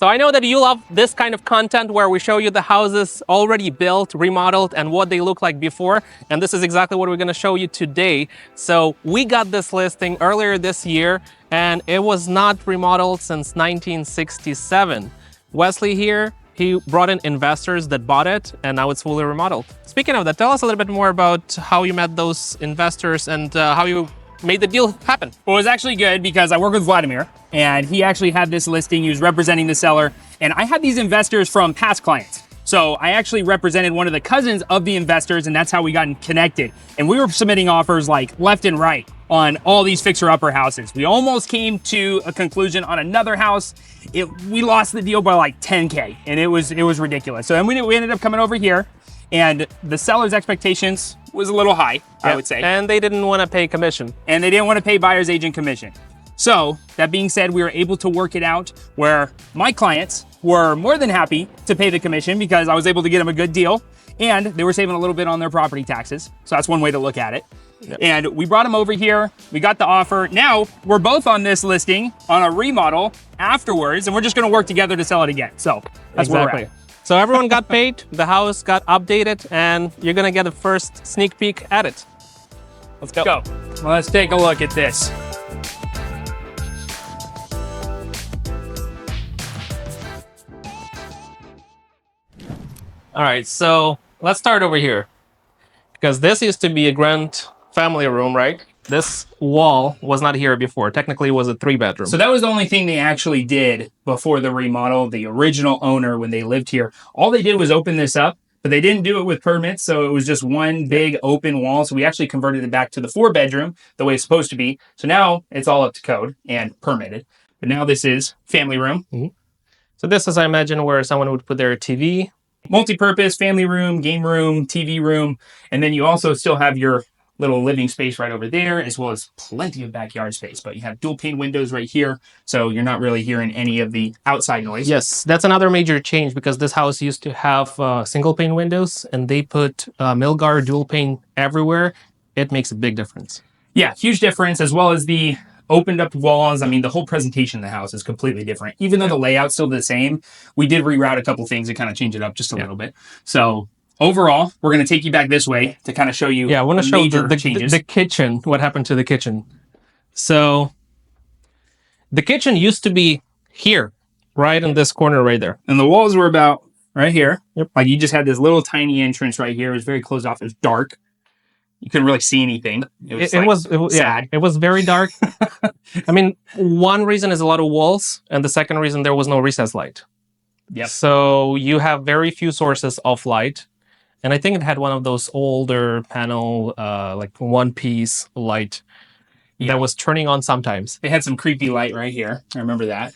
So I know that you love this kind of content where we show you the houses already built, remodeled, and what they look like before. And this is exactly what we're going to show you today. So we got this listing earlier this year, and it was not remodeled since 1967. Wesley here, he brought in investors that bought it, and now it's fully remodeled. Speaking of that, tell us a little bit more about how you met those investors and how you made the deal happen. Well, it was actually good because I work with Vladimir, and he actually had this listing. He was representing the seller, and I had these investors from past clients. So I actually represented one of the cousins of the investors, and that's how we got connected. And we were submitting offers like left and right on all these fixer-upper houses. We almost came to a conclusion on another house. We lost the deal by like 10K, and it was ridiculous. So then we ended up coming over here, and the seller's expectations was a little high, I would say. And they didn't want to pay commission. And they didn't want to pay buyer's agent commission. So that being said, we were able to work it out where my clients were more than happy to pay the commission because I was able to get them a good deal, and they were saving a little bit on their property taxes. So that's one way to look at it. Yep. And we brought them over here. We got the offer. Now we're both on this listing on a remodel afterwards, and we're just going to work together to sell it again. So that's where we're at. So everyone got paid, the house got updated, and you're gonna get a first sneak peek at it. Let's go. Well, let's take a look at this. All right, so let's start over here. Because this used to be a grand family room, right? This wall was not here before. Technically, it was a 3-bedroom. So that was the only thing they actually did before the remodel. The original owner, when they lived here, all they did was open this up, but they didn't do it with permits. So it was just one big open wall. So we actually converted it back to the 4-bedroom the way it's supposed to be. So now it's all up to code and permitted. But now this is family room. Mm-hmm. So this is, I imagine, where someone would put their TV. Multi-purpose family room, game room, TV room. And then you also still have your little living space right over there, as well as plenty of backyard space. But you have dual pane windows right here, so you're not really hearing any of the outside noise. Yes, that's another major change because this house used to have single pane windows, and they put Milgard dual pane everywhere. It makes a big difference. Yeah, huge difference, as well as the opened up walls. I mean, the whole presentation of the house is completely different. Even though the layout's still the same, we did reroute a couple things to kind of change it up just a little bit. So overall, we're going to take you back this way to kind of show you I want to show changes. The kitchen, what happened to the kitchen. So the kitchen used to be here, right in this corner right there. And the walls were about right here. Yep. Like you just had this little tiny entrance right here. It was very closed off. It was dark. You couldn't really see anything. It was sad. It was very dark. I mean, one reason is a lot of walls, and the second reason there was no recessed light. Yep. So you have very few sources of light. And I think it had one of those older panel, like one-piece light that was turning on sometimes. They had some creepy light right here. I remember that.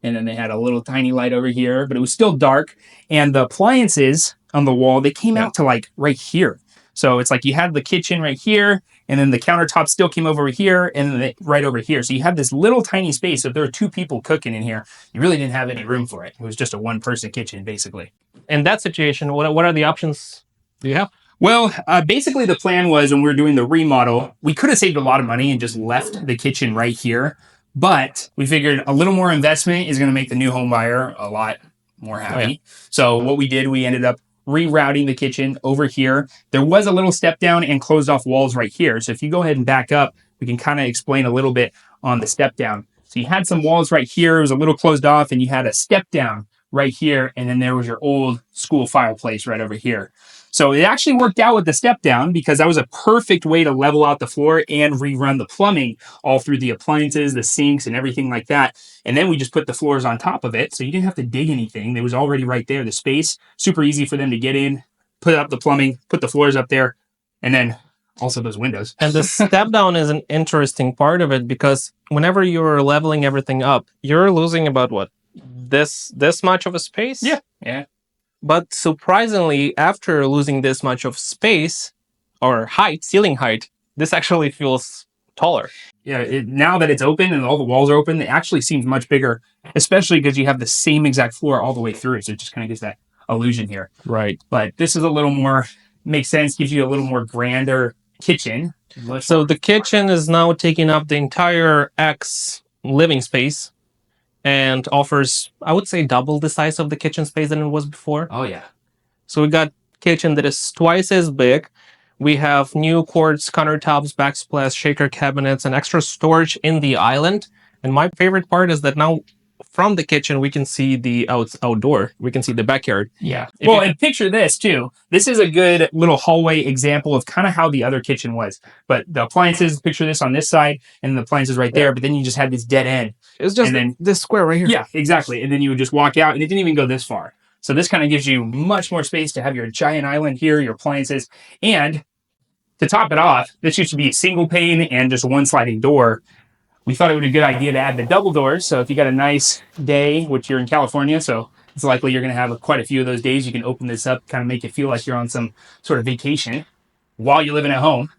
And then they had a little tiny light over here, but it was still dark. And the appliances on the wall, they came out to like right here. So it's like you had the kitchen right here, and then the countertop still came over here, and then right over here. So you have this little tiny space. So if there were 2 people cooking in here, you really didn't have any room for it. It was just a 1-person kitchen, basically. In that situation, what are the options do you have? Well, basically the plan was when we were doing the remodel, we could have saved a lot of money and just left the kitchen right here. But we figured a little more investment is going to make the new home buyer a lot more happy. Oh, yeah. So what we did, we ended up rerouting the kitchen over here. There was a little step down and closed off walls right here. So if you go ahead and back up, we can kind of explain a little bit on the step down. So you had some walls right here. It was a little closed off, and you had a step down right here. And then there was your old school fireplace right over here. So it actually worked out with the step down because that was a perfect way to level out the floor and rerun the plumbing all through the appliances, the sinks, and everything like that. And then we just put the floors on top of it. So you didn't have to dig anything. It was already right there. The space, super easy for them to get in, put up the plumbing, put the floors up there, and then also those windows. And the step down is an interesting part of it because whenever you're leveling everything up, you're losing about what? This much of a space? Yeah. Yeah. But surprisingly, after losing this much of space or height, ceiling height, this actually feels taller. Yeah, now that it's open and all the walls are open, it actually seems much bigger, especially because you have the same exact floor all the way through. So it just kind of gives that illusion here. Right. But this is a little more, makes sense, gives you a little more grander kitchen. So the kitchen is now taking up the entire X living space. and offers, I would say, double the size of the kitchen space than it was before. Oh yeah. So we got kitchen that is twice as big. We have new quartz countertops, backsplash, shaker cabinets, and extra storage in the island. And my favorite part is that now from the kitchen, we can see the outdoor. We can see the backyard. Yeah. Well, and picture this too. This is a good little hallway example of kind of how the other kitchen was. But the appliances, picture this on this side, and the appliances right there. But then you just had this dead end. It's just and then, this square right here. Yeah, exactly. And then you would just walk out, and it didn't even go this far. So this kind of gives you much more space to have your giant island here, your appliances. And to top it off, this used to be a single pane and just one sliding door. We thought it would be a good idea to add the double doors. So if you got a nice day, which you're in California, so it's likely you're going to have quite a few of those days, you can open this up, kind of make it feel like you're on some sort of vacation while you're living at home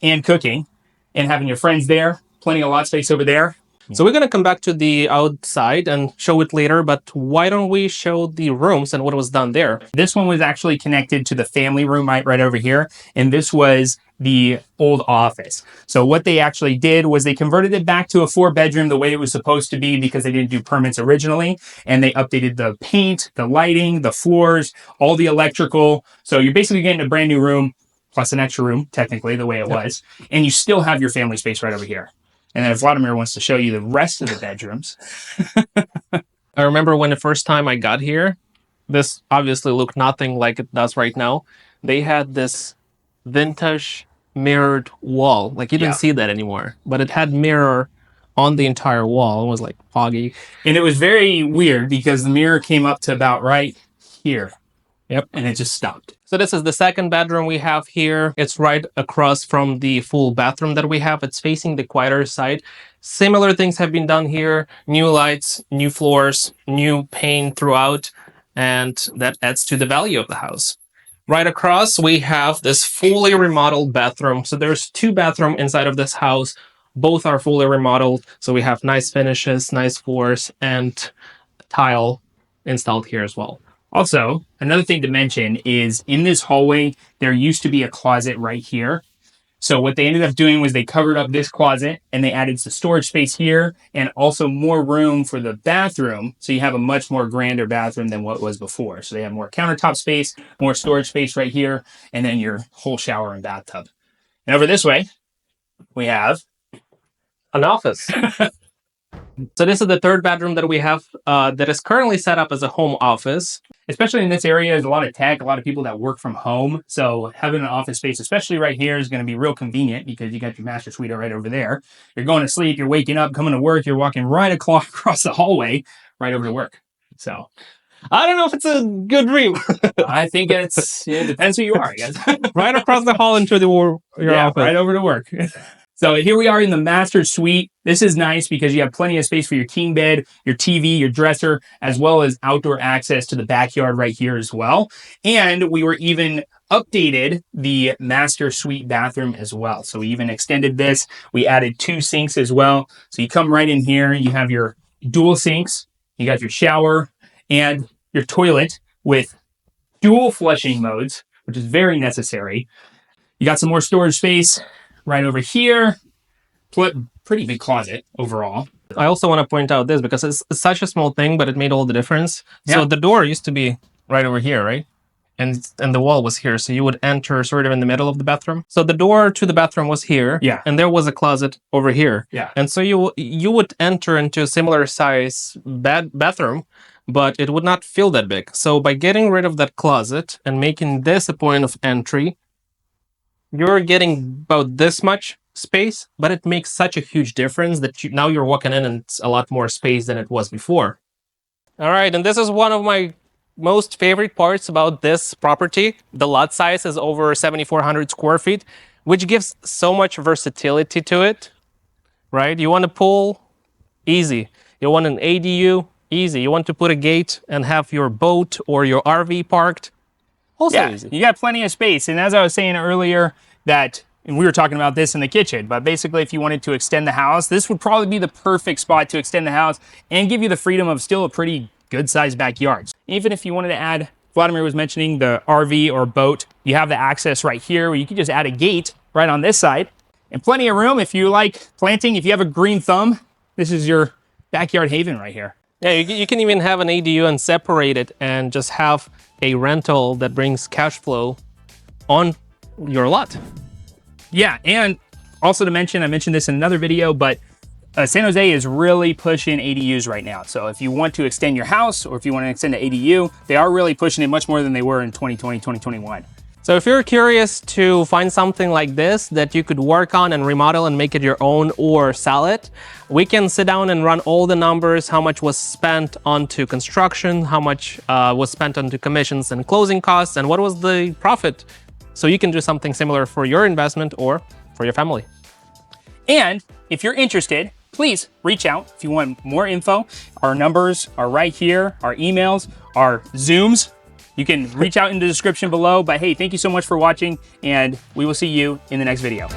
and cooking and having your friends there. Plenty of lot space over there. So we're going to come back to the outside and show it later, but why don't we show the rooms and what was done there? This one was actually connected to the family room right over here, and this was the old office. So what they actually did was they converted it back to a 4-bedroom the way it was supposed to be because they didn't do permits originally, and they updated the paint, the lighting, the floors, all the electrical. So you're basically getting a brand new room plus an extra room, technically, the way it was, and you still have your family space right over here. And then if Vladimir wants to show you the rest of the bedrooms. I remember when the first time I got here, this obviously looked nothing like it does right now. They had this vintage mirrored wall. Like you didn't see that anymore, but it had mirror on the entire wall. It was like foggy. And it was very weird because the mirror came up to about right here. Yep. And it just stopped. So this is the second bedroom we have here. It's right across from the full bathroom that we have. It's facing the quieter side. Similar things have been done here. New lights, new floors, new paint throughout, and that adds to the value of the house. Right across, we have this fully remodeled bathroom. So there's 2 bathrooms inside of this house. Both are fully remodeled. So we have nice finishes, nice floors, and tile installed here as well. Also, another thing to mention is in this hallway, there used to be a closet right here. So what they ended up doing was they covered up this closet and they added some storage space here and also more room for the bathroom. So you have a much more grander bathroom than what was before. So they have more countertop space, more storage space right here, and then your whole shower and bathtub. And over this way, we have an office. So this is the 3rd bedroom that we have that is currently set up as a home office. Especially in this area, there's a lot of tech, a lot of people that work from home. So having an office space, especially right here, is going to be real convenient because you got your master suite right over there. You're going to sleep, you're waking up, coming to work, you're walking right across the hallway, right over to work. So I don't know if it's a good dream. I think it depends who you are, I guess. Right across the hall into your office. Right over to work. So here we are in the master suite. This is nice because you have plenty of space for your king bed, your TV, your dresser, as well as outdoor access to the backyard right here as well. And we were even updated the master suite bathroom as well. So we even extended this. We added 2 sinks as well. So you come right in here, you have your dual sinks, you got your shower and your toilet with dual flushing modes, which is very necessary. You got some more storage space right over here. Pretty big closet overall. I also want to point out this because it's such a small thing, but it made all the difference. Yeah. So the door used to be right over here, right? And the wall was here. So you would enter sort of in the middle of the bathroom. So the door to the bathroom was here. Yeah. And there was a closet over here. Yeah. And so you would enter into a similar size bathroom, but it would not feel that big. So by getting rid of that closet and making this a point of entry, you're getting about this much space, but it makes such a huge difference that now you're walking in and it's a lot more space than it was before. All right, and this is one of my most favorite parts about this property. The lot size is over 7,400 square feet, which gives so much versatility to it, right? You want a pool? Easy. You want an ADU? Easy. You want to put a gate and have your boat or your RV parked? Also easy. You got plenty of space. And as I was saying earlier, and we were talking about this in the kitchen, but basically if you wanted to extend the house, this would probably be the perfect spot to extend the house and give you the freedom of still a pretty good sized backyard. Even if you wanted to add, Vladimir was mentioning the RV or boat, you have the access right here where you can just add a gate right on this side and plenty of room if you like planting. If you have a green thumb, this is your backyard haven right here. Yeah, you can even have an ADU and separate it and just have a rental that brings cash flow on your lot. Yeah, and also to mention, I mentioned this in another video, but San Jose is really pushing ADUs right now. So if you want to extend your house or if you want to extend the ADU, they are really pushing it much more than they were in 2020, 2021. So if you're curious to find something like this that you could work on and remodel and make it your own or sell it, we can sit down and run all the numbers, how much was spent onto construction, how much was spent onto commissions and closing costs, and what was the profit. So you can do something similar for your investment or for your family. And if you're interested, please reach out if you want more info. Our numbers are right here, our emails, our Zooms. You can reach out in the description below. But hey, thank you so much for watching, and we will see you in the next video.